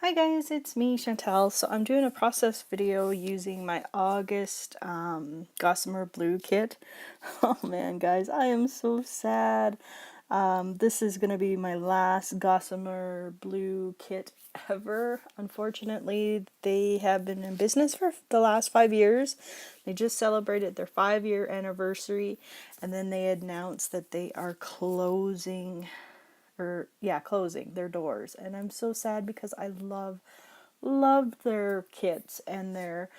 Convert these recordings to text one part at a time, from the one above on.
Hi guys, it's me, Shantele. So I'm doing a process video using my August Gossamer Blue kit. Oh man, guys, I am so sad. This is going to be my last Gossamer Blue kit ever. Unfortunately, they have been in business for the last 5 years. They just celebrated their 5-year anniversary, and then they announced that they are closing their doors. And I'm so sad because I loved their kits and their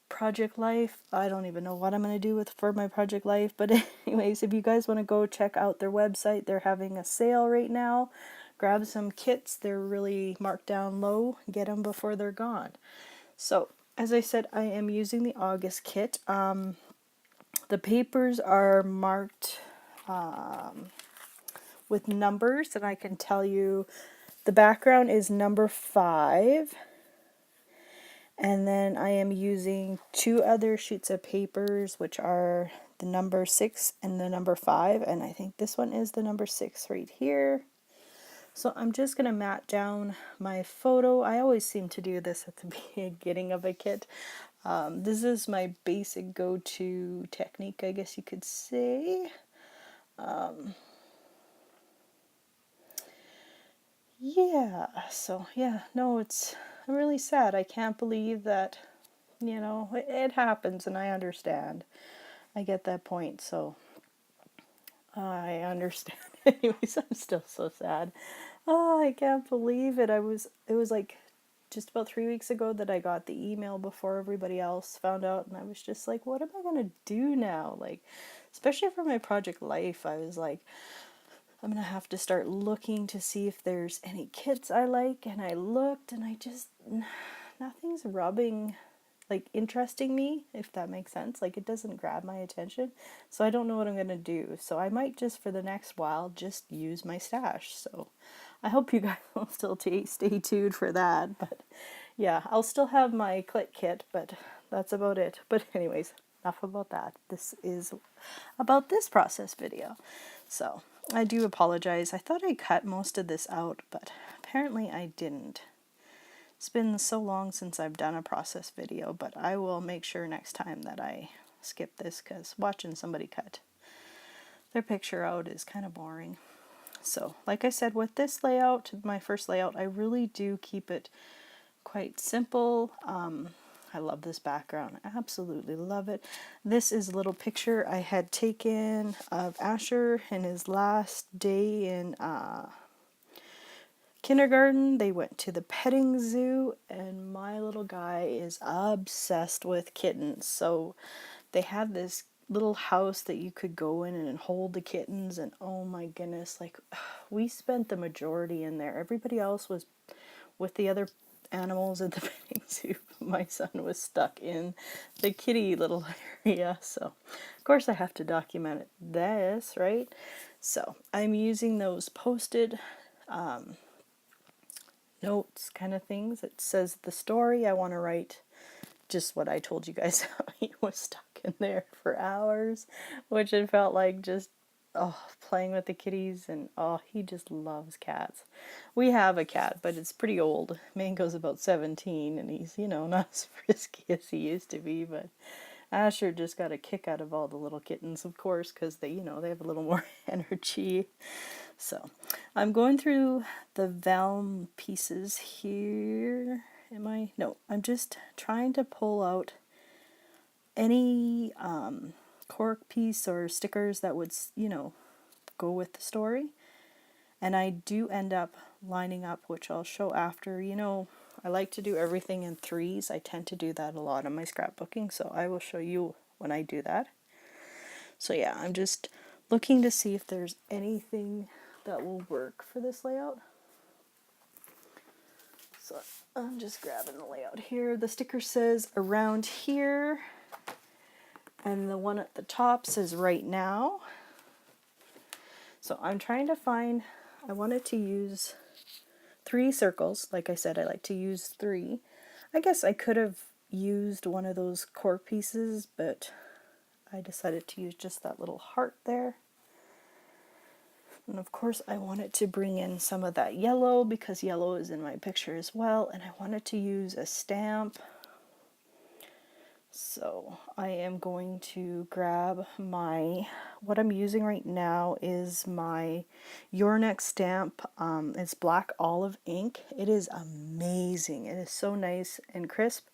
Project Life. I don't even know what I'm going to do for my Project Life, but anyways, if you guys want to go check out their website, they're having a sale right now. Grab some kits. They're really marked down low. Get them before they're gone. So as I said, I am using the August kit. The papers are marked with numbers, and I can tell you the background is number 5, and then I am using 2 other sheets of papers, which are the number 6 and the number 5, and I think this one is the number 6 right here. So I'm just going to mat down my photo. I always seem to do this at the beginning of a kit. This is my basic go-to technique, I guess you could say. I'm really sad. I can't believe that, it happens, and I understand. I get that point, so I understand. Anyways, I'm still so sad. Oh, I can't believe it. It was like just about 3 weeks ago that I got the email before everybody else found out, and I was just like, what am I gonna do now? Like, especially for my Project Life, I was like, I'm gonna have to start looking to see if there's any kits I like, and I looked, and nothing's interesting me, if that makes sense. Like, it doesn't grab my attention, so I don't know what I'm gonna do. So I might just, for the next while, just use my stash. So I hope you guys will still stay tuned for that. But yeah, I'll still have my click kit, but that's about it. But anyways, enough about that. This is about this process video. So I do apologize. I thought I cut most of this out, but apparently I didn't. It's been so long since I've done a process video, but I will make sure next time that I skip this, because watching somebody cut their picture out is kind of boring. So like I said, with this layout, my first layout, I really do keep it quite simple. I love this background. I absolutely love it. This is a little picture I had taken of Asher in his last day in kindergarten. They went to the petting zoo, and my little guy is obsessed with kittens. So they had this little house that you could go in and hold the kittens, and oh my goodness, like, we spent the majority in there. Everybody else was with the other animals at the petting zoo. My son was stuck in the kitty little area, so of course I have to document this, right? So I'm using those posted notes kind of things. It says the story. I want to write just what I told you guys, how he was stuck in there for hours, which it felt like just playing with the kitties, and he just loves cats. We have a cat, but it's pretty old. Mango's about 17, and he's, not as frisky as he used to be, but Asher just got a kick out of all the little kittens, of course, because they have a little more energy. So I'm going through the vellum pieces here. No, I'm just trying to pull out any cork piece or stickers that would, go with the story. And I do end up lining up, which I'll show after. I like to do everything in 3s. I tend to do that a lot on my scrapbooking, so I will show you when I do that. So yeah, I'm just looking to see if there's anything that will work for this layout. So I'm just grabbing the layout here. The sticker says around here, and the one at the top says right now. So I'm trying to find, I wanted to use 3 circles. Like I said, I like to use 3. I guess I could have used one of those cork pieces, but I decided to use just that little heart there. And of course I wanted to bring in some of that yellow because yellow is in my picture as well, and I wanted to use a stamp. So I am going to grab what I'm using right now is my Your Next stamp. It's black olive ink. It is amazing. It is so nice and crisp.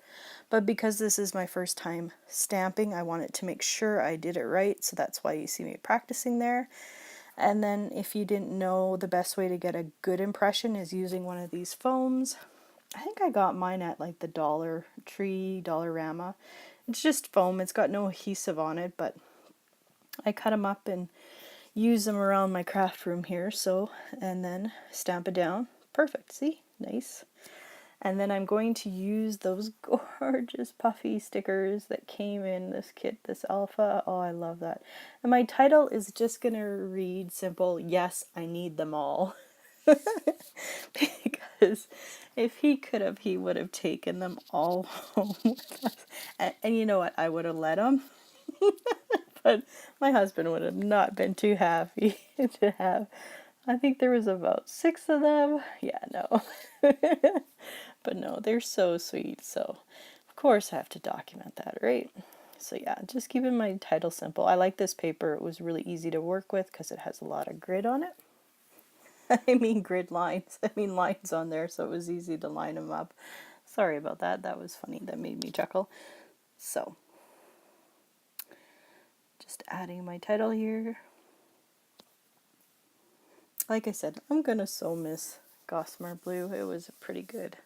But because this is my first time stamping, I wanted to make sure I did it right. So that's why you see me practicing there. And then if you didn't know, the best way to get a good impression is using one of these foams. I think I got mine at like the Dollar Tree, Dollarama. It's just foam. It's got no adhesive on it, but I cut them up and use them around my craft room here. So, and then stamp it down. Perfect. See? Nice. And then I'm going to use those gorgeous puffy stickers that came in this kit, this alpha. Oh, I love that. And my title is just going to read simple, yes, I need them all. Because if he could have, he would have taken them all home with us. And you know what? I would have let him. But my husband would have not been too happy to have. I think there was about 6 of them. Yeah, no. But no, they're so sweet. So, of course, I have to document that, right? So yeah, just keeping my title simple. I like this paper. It was really easy to work with because it has a lot of grid on it. I mean grid lines. I mean lines on there, so it was easy to line them up. Sorry about that. That was funny. That made me chuckle. So, just adding my title here. Like I said, I'm gonna so miss Gossamer Blue. It was a pretty good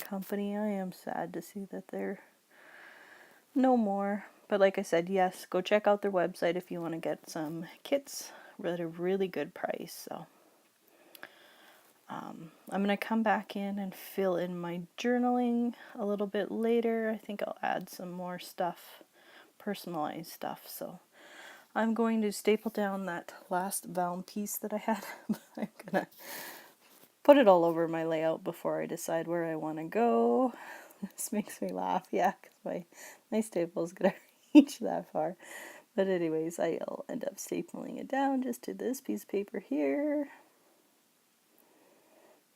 company. I am sad to see that they're no more. But like I said, yes, go check out their website if you want to get some kits at a really good price. So I'm going to come back in and fill in my journaling a little bit later. I think I'll add some more stuff, personalized stuff. So I'm going to staple down that last vellum piece that I had. I'm going to put it all over my layout before I decide where I want to go. This makes me laugh, yeah, because my staple is going to reach that far. But anyways, I'll end up stapling it down just to this piece of paper here.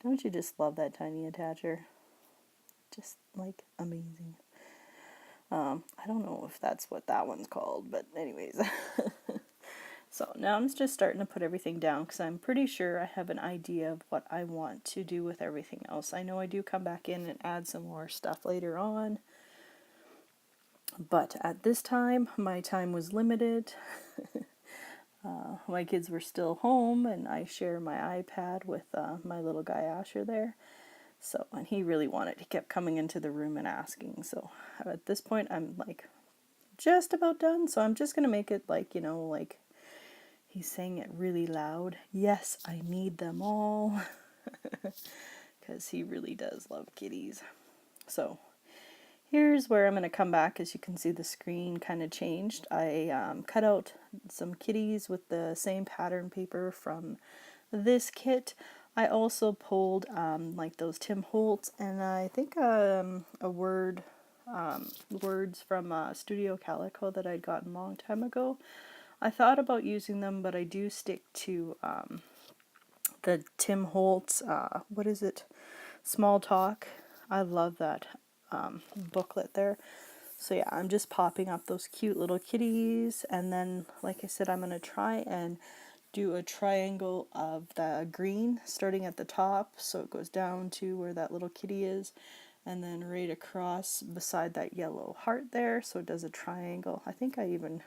Don't you just love that tiny attacher? Just, like, amazing. I don't know if that's what that one's called, but anyways. So now I'm just starting to put everything down because I'm pretty sure I have an idea of what I want to do with everything else. I know I do come back in and add some more stuff later on, but at this time, my time was limited. My kids were still home, and I share my iPad with my little guy Asher there. So, and he really he kept coming into the room and asking. So at this point, I'm like just about done. So I'm just going to make it like, like he's saying it really loud. Yes, I need them all. Because he really does love kitties. So here's where I'm going to come back. As you can see, the screen kind of changed. I cut out some kitties with the same pattern paper from this kit. I also pulled like those Tim Holtz and I think words from Studio Calico that I'd gotten a long time ago. I thought about using them, but I do stick to the Tim Holtz, what is it? Small Talk. I love that booklet there. So yeah, I'm just popping up those cute little kitties, and then, like I said, I'm going to try and do a triangle of the green starting at the top, so it goes down to where that little kitty is, and then right across beside that yellow heart there, so it does a triangle. I think I even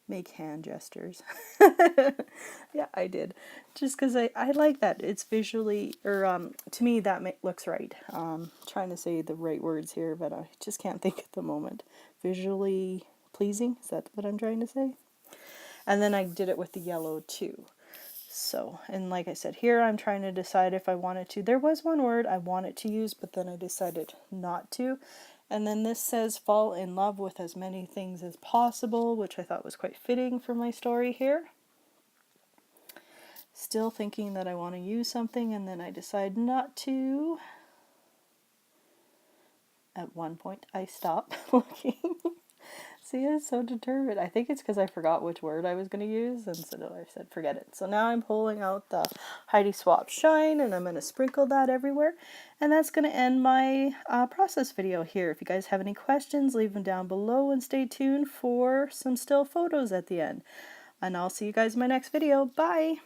make hand gestures. Yeah, I did. Just because I like that. It's visually, or to me, that looks right. Trying to say the right words here, but I just can't think at the moment. Visually pleasing, is that what I'm trying to say? And then I did it with the yellow too. So, and like I said, here I'm trying to decide if I wanted to. There was one word I wanted to use, but then I decided not to. And then this says fall in love with as many things as possible, which I thought was quite fitting for my story here. Still thinking that I want to use something, and then I decide not to. At one point I stop looking. See, I was so determined. I think it's because I forgot which word I was going to use, and so I said forget it. So now I'm pulling out the Heidi Swapp Shine, and I'm going to sprinkle that everywhere. And that's going to end my process video here. If you guys have any questions, leave them down below, and stay tuned for some still photos at the end. And I'll see you guys in my next video. Bye!